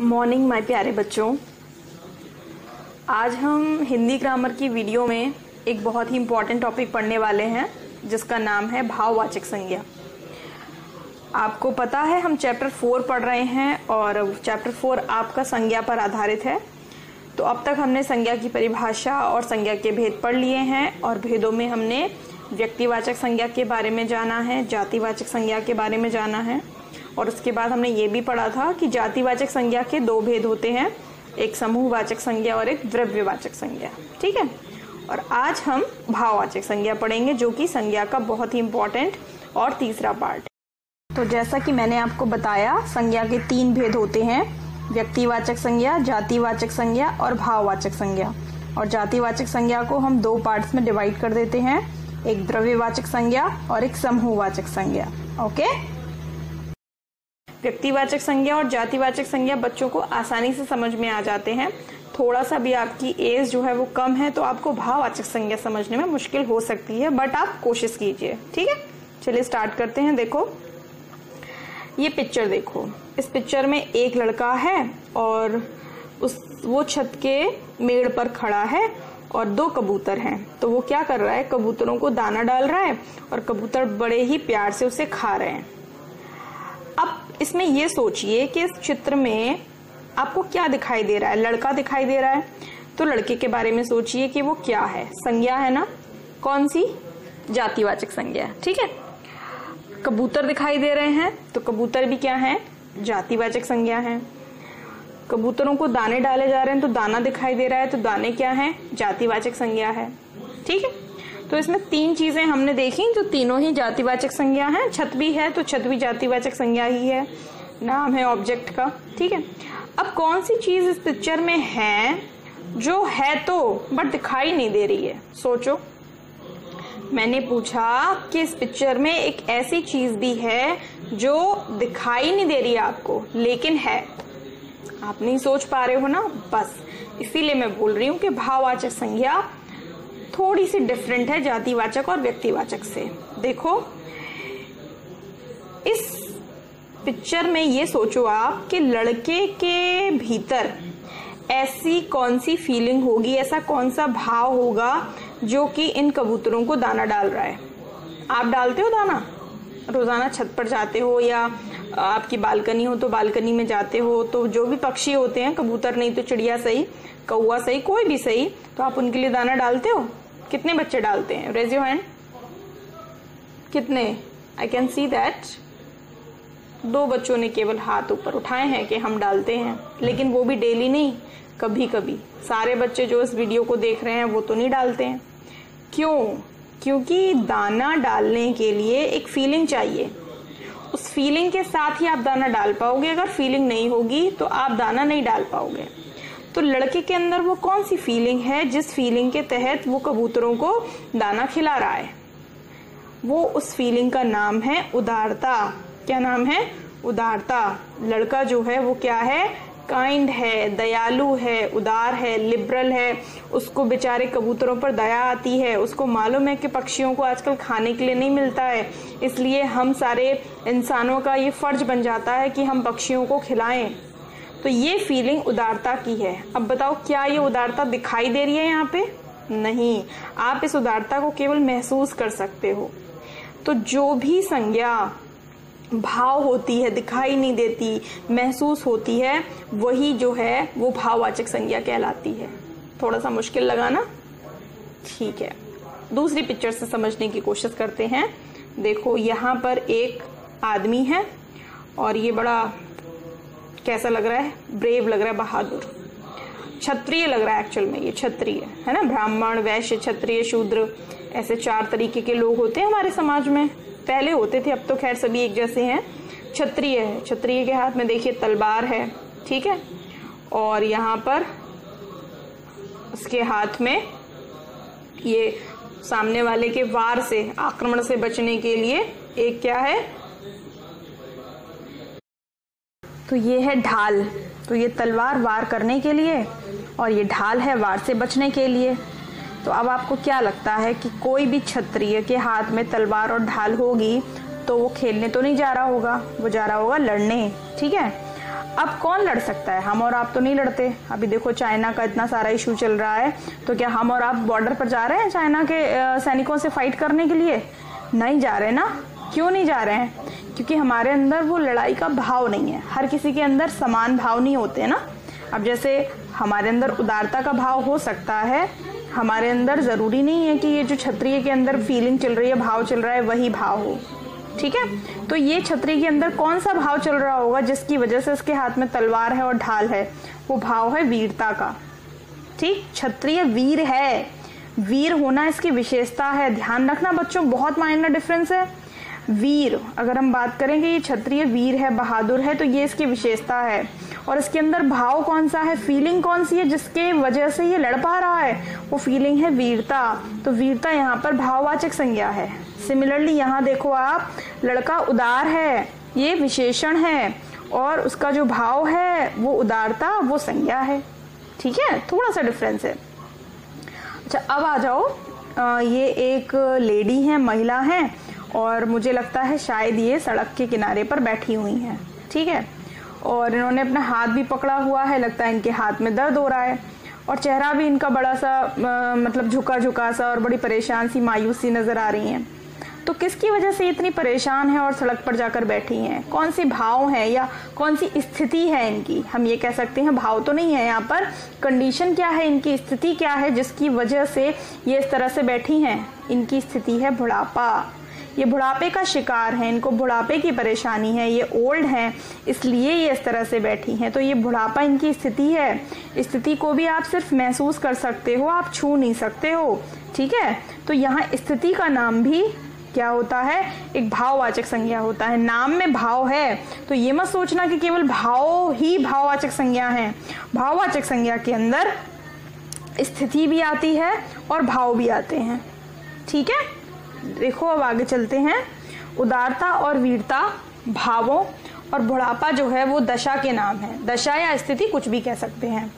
Morning my प्यारे बच्चों। आज हम हिंदी ग्रामर की वीडियो में एक बहुत ही इम्पॉर्टेंट टॉपिक पढ़ने वाले हैं जिसका नाम है भाववाचक संज्ञा। आपको पता है हम चैप्टर 4 पढ़ रहे हैं और चैप्टर 4 आपका संज्ञा पर आधारित है। तो अब तक हमने संज्ञा की परिभाषा और संज्ञा के भेद पढ़ लिए हैं और भेदों में हमने व्यक्तिवाचक संज्ञा के बारे में जाना है, जातिवाचक संज्ञा के बारे में जाना है और उसके बाद हमने ये भी पढ़ा था कि जातिवाचक संज्ञा के दो भेद होते हैं, एक समूहवाचक संज्ञा और एक द्रव्यवाचक संज्ञा। ठीक है। और आज हम भाववाचक संज्ञा पढ़ेंगे जो कि संज्ञा का बहुत ही इम्पोर्टेंट और तीसरा पार्ट। तो जैसा कि मैंने आपको बताया, संज्ञा के 3 भेद होते हैं, व्यक्तिवाचक संज्ञा, जातिवाचक संज्ञा और भाववाचक संज्ञा। और जातिवाचक संज्ञा को हम 2 पार्ट्स में डिवाइड कर देते हैं, एक द्रव्यवाचक संज्ञा और एक समूहवाचक संज्ञा। ओके। व्यक्तिवाचक संज्ञा और जातिवाचक संज्ञा बच्चों को आसानी से समझ में आ जाते हैं। थोड़ा सा भी आपकी एज जो है वो कम है तो आपको भाववाचक संज्ञा समझने में मुश्किल हो सकती है, बट आप कोशिश कीजिए। ठीक है, चलिए स्टार्ट करते हैं। देखो ये पिक्चर देखो, इस पिक्चर में एक लड़का है और वो छत के मेड़ पर खड़ा है और 2 कबूतर हैं। तो वो क्या कर रहा है, कबूतरों को दाना डाल रहा है और कबूतर बड़े ही प्यार से उसे खा रहे हैं। अब इसमें ये सोचिए कि इस चित्र में आपको क्या दिखाई दे रहा है, लड़का दिखाई दे रहा है। तो लड़के के बारे में सोचिए कि वो क्या है, संज्ञा है ना, कौन सी, जातिवाचक संज्ञा। ठीक है। कबूतर दिखाई दे रहे हैं तो कबूतर भी क्या है, जातिवाचक संज्ञा है। कबूतरों को दाने डाले जा रहे हैं तो दाना दिखाई दे रहा है तो दाने क्या है, जातिवाचक संज्ञा है। ठीक है। तो इसमें 3 चीजें हमने देखी जो तीनों ही जातिवाचक संज्ञा है। छत भी है तो छत भी जातिवाचक संज्ञा ही है, नाम है ऑब्जेक्ट का। ठीक है। अब कौन सी चीज इस पिक्चर में है जो है तो बट दिखाई नहीं दे रही है, सोचो। मैंने पूछा कि इस पिक्चर में एक ऐसी चीज भी है जो दिखाई नहीं दे रही है आपको लेकिन है, आप नहीं सोच पा रहे हो ना, बस इसीलिए मैं बोल रही हूं कि भाववाचक संज्ञा थोड़ी सी डिफरेंट है जातिवाचक और व्यक्तिवाचक से। देखो इस पिक्चर में ये सोचो आप कि लड़के के भीतर ऐसी कौन सी फीलिंग होगी, ऐसा कौन सा भाव होगा जो कि इन कबूतरों को दाना डाल रहा है। आप डालते हो दाना, रोजाना छत पर जाते हो या आपकी बालकनी हो तो बालकनी में जाते हो, तो जो भी पक्षी होते हैं, कबूतर नहीं तो चिड़िया सही, कौवा सही, कोई भी सही, तो आप उनके लिए दाना डालते हो। कितने बच्चे डालते हैं, रेज योर हैंड। कितने, आई कैन सी दैट 2 बच्चों ने केवल हाथ ऊपर उठाए हैं कि हम डालते हैं, लेकिन वो भी डेली नहीं, कभी कभी। सारे बच्चे जो इस वीडियो को देख रहे हैं वो तो नहीं डालते हैं। क्यों? क्योंकि दाना डालने के लिए एक फीलिंग चाहिए, उस फीलिंग के साथ ही आप दाना डाल पाओगे। अगर फीलिंग नहीं होगी तो आप दाना नहीं डाल पाओगे। तो लड़के के अंदर वो कौन सी फीलिंग है जिस फीलिंग के तहत वो कबूतरों को दाना खिला रहा है, वो उस फीलिंग का नाम है उदारता। क्या नाम है, उदारता। लड़का जो है वो क्या है, काइंड है, दयालु है, उदार है, लिबरल है। उसको बेचारे कबूतरों पर दया आती है। उसको मालूम है कि पक्षियों को आजकल खाने के लिए नहीं मिलता है, इसलिए हम सारे इंसानों का ये फर्ज बन जाता है कि हम पक्षियों को खिलाएं। तो ये फीलिंग उदारता की है। अब बताओ क्या ये उदारता दिखाई दे रही है यहाँ पे? नहीं, आप इस उदारता को केवल महसूस कर सकते हो। तो जो भी संज्ञा भाव होती है, दिखाई नहीं देती, महसूस होती है, वही जो है वो भाववाचक संज्ञा कहलाती है। थोड़ा सा मुश्किल लगा ना? ठीक है, दूसरी पिक्चर से समझने की कोशिश करते हैं। देखो यहाँ पर एक आदमी है और ये बड़ा कैसा लग रहा है, ब्रेव लग रहा है, बहादुर, क्षत्रिय लग रहा है। एक्चुअल में ये क्षत्रिय है ना, ब्राह्मण, वैश्य, क्षत्रिय, शूद्र, ऐसे 4 तरीके के लोग होते हैं हमारे समाज में। पहले होते थे, अब तो खैर सभी एक जैसे हैं। क्षत्रिय है, क्षत्रिय के हाथ में देखिए तलवार है। ठीक है। और यहाँ पर उसके हाथ में ये सामने वाले के वार से, आक्रमण से बचने के लिए एक क्या है, तो ये है ढाल। तो ये तलवार वार करने के लिए और ये ढाल है वार से बचने के लिए। तो अब आपको क्या लगता है कि कोई भी क्षत्रिय के हाथ में तलवार और ढाल होगी तो वो खेलने तो नहीं जा रहा होगा, वो जा रहा होगा लड़ने। ठीक है। अब कौन लड़ सकता है? हम और आप तो नहीं लड़ते। अभी देखो चाइना का इतना सारा इशू चल रहा है, तो क्या हम और आप बॉर्डर पर जा रहे हैं चाइना के सैनिकों से फाइट करने के लिए? नहीं जा रहे ना। क्यों नहीं जा रहे हैं? क्योंकि हमारे अंदर वो लड़ाई का भाव नहीं है। हर किसी के अंदर समान भाव नहीं होते ना। अब जैसे हमारे अंदर उदारता का भाव हो सकता है, हमारे अंदर जरूरी नहीं है कि ये जो क्षत्रिय के अंदर फीलिंग चल रही है, भाव चल रहा है, वही भाव हो। ठीक है, तो ये क्षत्रिय के अंदर कौन सा भाव चल रहा होगा जिसकी वजह से इसके हाथ में तलवार है और ढाल है? वो भाव है वीरता का। ठीक, क्षत्रिय वीर है, वीर होना इसकी विशेषता है। ध्यान रखना बच्चों, बहुत माइनर डिफरेंस है। वीर, अगर हम बात करें कि ये क्षत्रिय वीर है, बहादुर है, तो ये इसकी विशेषता है। और इसके अंदर भाव कौन सा है, फीलिंग कौन सी है जिसके वजह से ये लड़ पा रहा है? वो फीलिंग है वीरता। तो वीरता यहाँ पर भाववाचक संज्ञा है। सिमिलरली यहाँ देखो आप, लड़का उदार है, ये विशेषण है, और उसका जो भाव है वो उदारता, वो संज्ञा है। ठीक है, थोड़ा सा डिफरेंस है। अच्छा, अब आ जाओ, ये एक लेडी है, महिला है, और मुझे लगता है शायद ये सड़क के किनारे पर बैठी हुई हैं। ठीक है, और इन्होंने अपना हाथ भी पकड़ा हुआ है, लगता है इनके हाथ में दर्द हो रहा है, और चेहरा भी इनका बड़ा सा मतलब झुका झुका सा, और बड़ी परेशान सी, मायूस सी नजर आ रही हैं। तो किसकी वजह से इतनी परेशान है और सड़क पर जाकर बैठी हैं? कौन सी भाव है या कौन सी स्थिति है इनकी? हम ये कह सकते हैं भाव तो नहीं है यहाँ पर, कंडीशन क्या है इनकी, स्थिति क्या है जिसकी वजह से ये इस तरह से बैठी हैं? इनकी स्थिति है बुढ़ापा। ये बुढ़ापे का शिकार है, इनको बुढ़ापे की परेशानी है, ये ओल्ड हैं, इसलिए ये इस तरह से बैठी हैं। तो ये बुढ़ापा इनकी स्थिति है। स्थिति को भी आप सिर्फ महसूस कर सकते हो, आप छू नहीं सकते हो। ठीक है, तो यहाँ स्थिति का नाम भी क्या होता है? एक भाववाचक संज्ञा होता है। नाम में भाव है, तो ये मत सोचना कि केवल भाव ही भाववाचक संज्ञा है। भाववाचक संज्ञा के अंदर स्थिति भी आती है और भाव भी आते हैं। ठीक है, देखो अब आगे चलते हैं। उदारता और वीरता भावों, और बुढ़ापा जो है वो दशा के नाम है। दशा या स्थिति कुछ भी कह सकते हैं।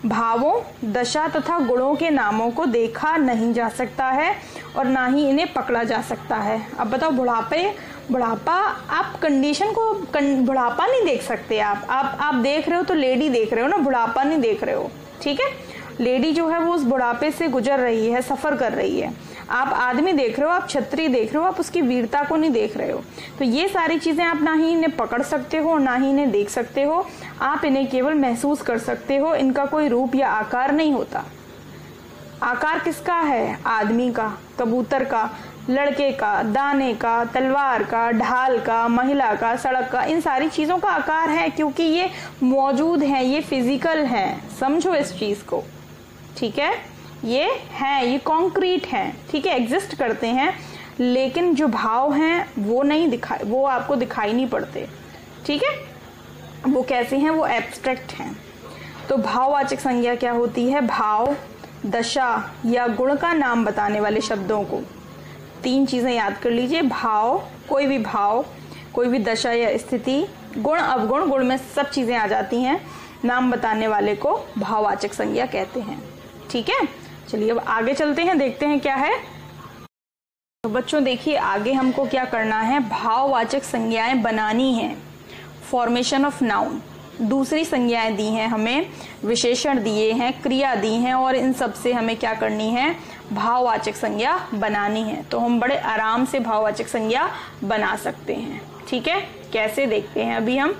भावों, दशा तथा गुणों के नामों को देखा नहीं जा सकता है और ना ही इन्हें पकड़ा जा सकता है। अब बताओ, बुढ़ापा आप कंडीशन को बुढ़ापा नहीं देख सकते। आप देख रहे हो तो लेडी देख रहे हो ना, बुढ़ापा नहीं देख रहे हो। ठीक है, लेडी जो है वो उस बुढ़ापे से गुजर रही है, सफर कर रही है। आप आदमी देख रहे हो, आप क्षत्रिय देख रहे हो, आप उसकी वीरता को नहीं देख रहे हो। तो ये सारी चीजें आप ना ही इन्हें पकड़ सकते हो, ना ही इन्हें देख सकते हो। आप इन्हें केवल महसूस कर सकते हो। इनका कोई रूप या आकार नहीं होता। आकार किसका है? आदमी का, कबूतर का, लड़के का, दाने का, तलवार का, ढाल का, महिला का, सड़क का, इन सारी चीजों का आकार है, क्योंकि ये मौजूद है, ये फिजिकल है। समझो इस चीज को। ठीक है, ये है, ये कॉन्क्रीट है। ठीक है, एग्जिस्ट करते हैं, लेकिन जो भाव हैं वो आपको दिखाई नहीं पड़ते। ठीक है, वो कैसे हैं? वो एब्स्ट्रैक्ट हैं। तो भाववाचक संज्ञा क्या होती है? भाव, दशा या गुण का नाम बताने वाले शब्दों को। 3 चीजें याद कर लीजिए। भाव, कोई भी दशा या स्थिति, गुण, अवगुण, गुण में सब चीजें आ जाती हैं, नाम बताने वाले को भाववाचक संज्ञा कहते हैं। ठीक है, चलिए अब आगे चलते हैं, देखते हैं क्या है। तो बच्चों देखिए, आगे हमको क्या करना है? भाववाचक संज्ञाएं बनानी है। फॉर्मेशन ऑफ नाउन, दूसरी संज्ञाएं दी हैं हमें, विशेषण दिए हैं, क्रिया दी हैं, और इन सब से हमें क्या करनी है? भाववाचक संज्ञा बनानी है। तो हम बड़े आराम से भाववाचक संज्ञा बना सकते हैं। ठीक है, कैसे देखते हैं अभी हम।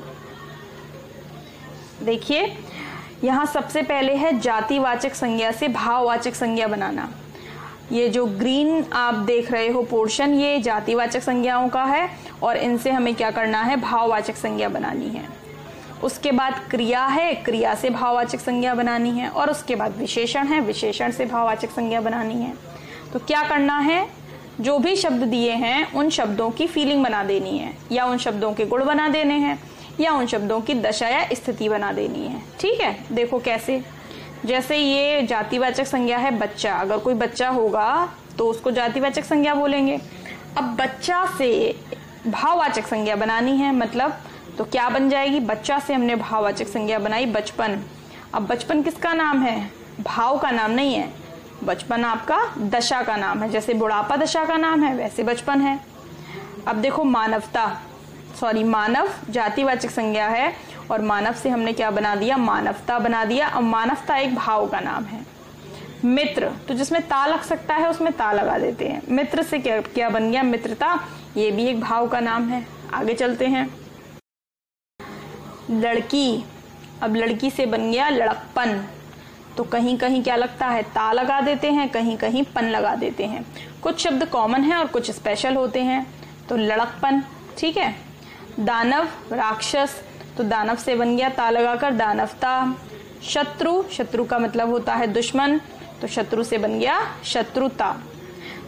देखिए, यहाँ सबसे पहले है जातिवाचक संज्ञा से भाववाचक संज्ञा बनाना। ये जो ग्रीन आप देख रहे हो पोर्शन, ये जातिवाचक संज्ञाओं का है, और इनसे हमें क्या करना है? भाववाचक संज्ञा बनानी है। उसके बाद क्रिया है, क्रिया से भाववाचक संज्ञा बनानी है, और उसके बाद विशेषण है, विशेषण से भाववाचक संज्ञा बनानी है। तो क्या करना है? जो भी शब्द दिए हैं उन शब्दों की फीलिंग बना देनी है, या उन शब्दों के गुण बना देने हैं, या उन शब्दों की दशा या स्थिति बना देनी है। ठीक है, देखो कैसे। जैसे ये जातिवाचक संज्ञा है बच्चा, अगर कोई बच्चा होगा तो उसको जातिवाचक संज्ञा बोलेंगे। अब बच्चा से भाववाचक संज्ञा बनानी है, मतलब तो क्या बन जाएगी? बच्चा से हमने भाववाचक संज्ञा बनाई बचपन। अब बचपन किसका नाम है? भाव का नाम नहीं है, बचपन आपका दशा का नाम है। जैसे बुढ़ापा दशा का नाम है, वैसे बचपन है। अब देखो मानव जातिवाचक संज्ञा है, और मानव से हमने क्या बना दिया, मानवता बना दिया। अब मानवता एक भाव का नाम है। मित्र, तो जिसमें ता लग सकता है उसमें ता लगा देते हैं। मित्र से क्या बन गया, मित्रता, ये भी एक भाव का नाम है। आगे चलते हैं। लड़की, अब लड़की से बन गया लड़कपन, तो कहीं कहीं क्या लगता है, ता लगा देते हैं, कहीं कहीं पन लगा देते हैं। कुछ शब्द कॉमन है और कुछ स्पेशल होते हैं। तो लड़कपन, ठीक है। दानव, राक्षस, तो दानव से बन गया ता लगाकर दानवता। शत्रु, शत्रु का मतलब होता है दुश्मन, तो शत्रु से बन गया शत्रुता।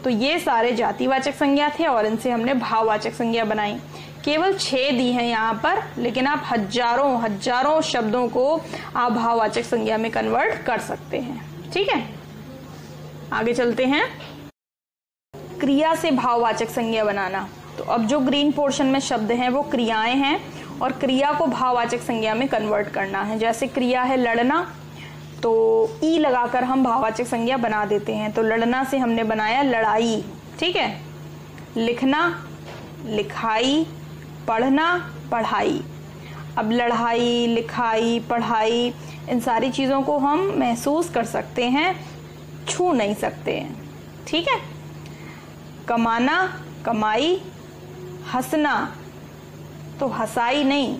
तो ये सारे जातिवाचक संज्ञा थे और इनसे हमने भाववाचक संज्ञा बनाई। केवल 6 दी हैं यहाँ पर, लेकिन आप हजारों शब्दों को आप भाववाचक संज्ञा में कन्वर्ट कर सकते हैं। ठीक है, आगे चलते हैं। क्रिया से भाववाचक संज्ञा बनाना। तो अब जो ग्रीन पोर्शन में शब्द हैं वो क्रियाएं हैं और क्रिया को भाववाचक संज्ञा में कन्वर्ट करना है। जैसे क्रिया है लड़ना, तो ई लगाकर हम भाववाचक संज्ञा बना देते हैं। तो लड़ना से हमने बनाया लड़ाई। ठीक है। लिखना, लिखाई, पढ़ना, पढ़ाई। अब लड़ाई, लिखाई, पढ़ाई, इन सारी चीज़ों को हम महसूस कर सकते हैं, छू नहीं सकते हैं। ठीक है। कमाना, कमाई। हंसना, तो हंसाई नहीं,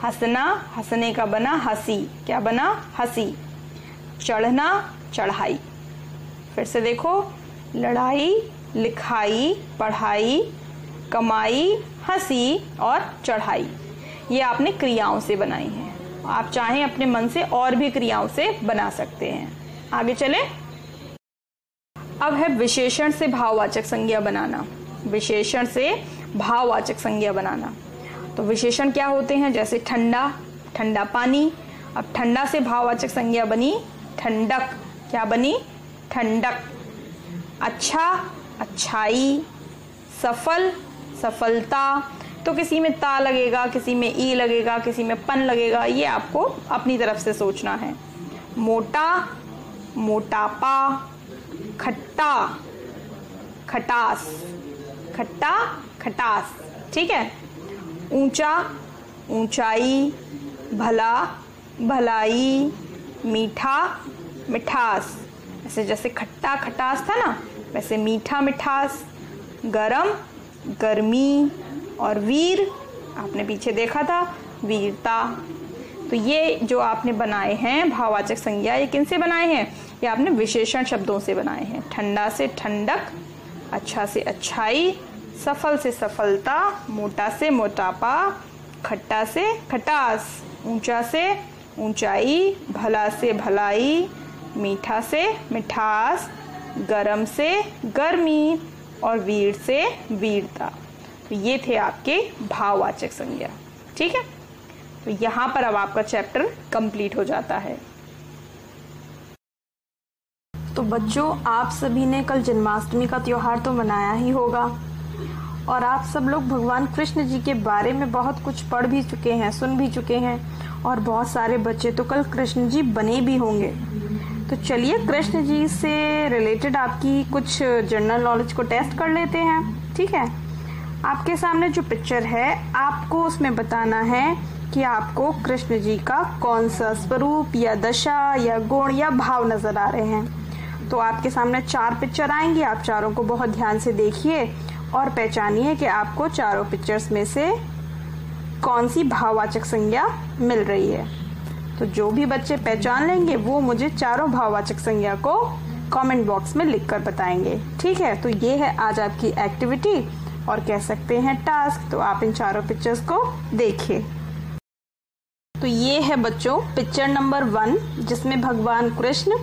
हंसना, हंसने का बना हंसी। क्या बना, हंसी। चढ़ना, चढ़ाई। फिर से देखो, लड़ाई, लिखाई, पढ़ाई, कमाई, हंसी और चढ़ाई, ये आपने क्रियाओं से बनाई हैं। आप चाहें अपने मन से और भी क्रियाओं से बना सकते हैं। आगे चले। अब है विशेषण से भाववाचक संज्ञा बनाना। विशेषण से भाववाचक संज्ञा बनाना। तो विशेषण क्या होते हैं, जैसे ठंडा, ठंडा पानी। अब ठंडा से भाववाचक संज्ञा बनी ठंडक। क्या बनी, ठंडक। अच्छा, अच्छाई। सफल, सफलता। तो किसी में ता लगेगा, किसी में ई लगेगा, किसी में पन लगेगा, ये आपको अपनी तरफ से सोचना है। मोटा, मोटापा। खट्टा, खटास। खट्टा, खटास। ठीक है। ऊंचा, ऊंचाई। भला, भलाई। मीठा, मिठास। ऐसे जैसे खट्टा खटास था ना, वैसे मीठा मिठास। गरम, गर्मी। और वीर, आपने पीछे देखा था, वीरता। तो ये जो आपने बनाए हैं भाववाचक संज्ञा, ये किनसे बनाए हैं, ये आपने विशेषण शब्दों से बनाए हैं। ठंडा से ठंडक, अच्छा से अच्छाई, सफल से सफलता, मोटा से मोटापा, खट्टा से खटास, ऊंचा से ऊंचाई, भला से भलाई, मीठा से मिठास, गरम से गर्मी और वीर से वीरता। तो ये थे आपके भाववाचक संज्ञा। ठीक है। तो यहाँ पर अब आपका चैप्टर कंप्लीट हो जाता है। तो बच्चों, आप सभी ने कल जन्माष्टमी का त्योहार तो मनाया ही होगा और आप सब लोग भगवान कृष्ण जी के बारे में बहुत कुछ पढ़ भी चुके हैं, सुन भी चुके हैं और बहुत सारे बच्चे तो कल कृष्ण जी बने भी होंगे। तो चलिए कृष्ण जी से रिलेटेड आपकी कुछ जनरल नॉलेज को टेस्ट कर लेते हैं। ठीक है। आपके सामने जो पिक्चर है, आपको उसमें बताना है कि आपको कृष्ण जी का कौन सा स्वरूप या दशा या गुण या भाव नजर आ रहे हैं। तो आपके सामने 4 पिक्चर आएंगी, आप चारों को बहुत ध्यान से देखिए और पहचानिए कि आपको चारों पिक्चर्स में से कौन सी भाववाचक संज्ञा मिल रही है। तो जो भी बच्चे पहचान लेंगे वो मुझे चारों भाववाचक संज्ञा को कमेंट बॉक्स में लिखकर बताएंगे। ठीक है। तो ये है आज आपकी एक्टिविटी और कह सकते हैं टास्क। तो आप इन चारों पिक्चर्स को देखिए। तो ये है बच्चों पिक्चर नंबर 1, जिसमें भगवान कृष्ण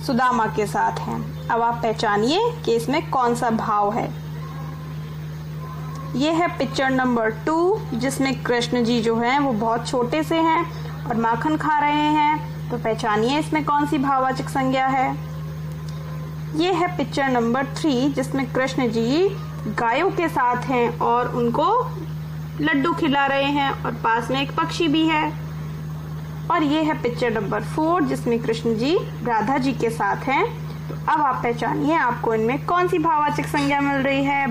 सुदामा के साथ हैं। अब आप पहचानिए कि इसमें कौन सा भाव है। ये है पिक्चर नंबर 2, जिसमें कृष्ण जी जो हैं वो बहुत छोटे से हैं और माखन खा रहे हैं। तो पहचानिए इसमें कौन सी भाववाचक संज्ञा है। ये है पिक्चर नंबर 3, जिसमें कृष्ण जी गायों के साथ हैं और उनको लड्डू खिला रहे हैं और पास में एक पक्षी भी है। और ये है पिक्चर नंबर 4, जिसमें कृष्ण जी राधा जी के साथ हैं। तो अब आप पहचानिए आपको इनमें कौन सी भाववाचक संज्ञा मिल रही है।